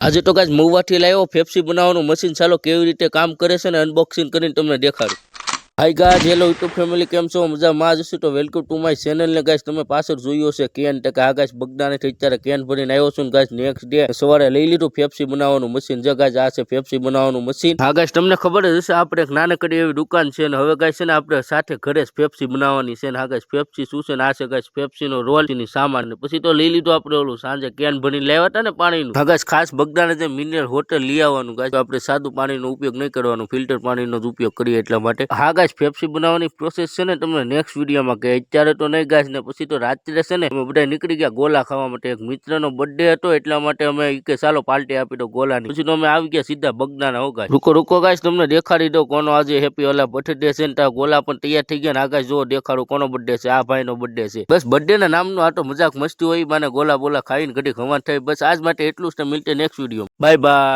આજે તો ગાઈસ મહુવાથી લાવ્યો ફેફસી બનાવવાનું મશીન, ચાલો કેવી રીતે કામ કરે છે ને અનબોક્સિંગ કરીને તમને દેખાડું. Hi guys, hello YouTube family, કેમ છો? મજામાં જ હશો તો વેલકમ ટુ માય ચેનલ ને ગાઈસ તમે પાછળ જોયો છે કેન ટકા. આ ગાઈસ બગદાને થી અત્યારે કેન ભરીને આવ્યો છું ને ગાઈસ નેક્સ્ટ ડે સવારે લઈ લીધું ફેફસી બનાવવાનું મશીન. જે ગાઈસ આ છે ફેફસી બનાવવાનું મશીન. હા ગાઈસ, તમને ખબર જ હશે આપણે એક નાનકડી એવી દુકાન છે ને હવે ગાઈસ છે ને આપણે સાથે ઘરે જ ફેફસી બનાવવાની છે ને. હા ગાઈસ, ફેફસી શું છે ને આ છે ગાઈસ ફેફસી નો રોલ ની સામાન ને પછી તો લઈ લીધું આપણે ઓલું સાંજે કેન ભરીને લાવ્યા હતા ને પાણીનું. હા ગાઈસ, ખાસ બગદાને જે મિનરલ હોટલ લઈ આવવાનું ગાઈસ, આપણે સાદું પાણીનો ઉપયોગ નહીં કરવાનો, ફિલ્ટર પાણીનો જ ઉપયોગ કરીએ એટલા માટે. હા ગાઈસ, ફેફસી બનાવવાની પ્રોસેસ છે ને તમને નેક્સ્ટ વિડીયોમાં કે અત્યારે તો નહીં ગાઈસ ને પછી તો રાત્રે છે ને અમે બધા નીકળી ગયા ગોલા ખાવા માટે. એક મિત્રનો બર્થડે હતો એટલા માટે અમે કે ચાલો પાર્ટી આપી દો ગોલાની. પછી તો અમે આવી ગયા સીધા બગદાના. હો ગાઈસ, રૂકો ગાઈસ, તમને દેખાડી દો કોનો આજે હેપી ઓલા બર્થડે છે ને ગોલા પણ તૈયાર થઈ ગયા ને. આ ગાઈસ જો દેખાડો કોનો બર્થડે છે, આ ભાઈનો બર્થડે છે. બસ બર્થડે ના નામનો આ તો મજાક મસ્તી હોય, માને ગોલા બોલા ખાઈને ઘડી ખવાન થાય. બસ આજ માટે એટલું જ. મિલતે નેક્સ્ટ વિડીયો. Bye bye.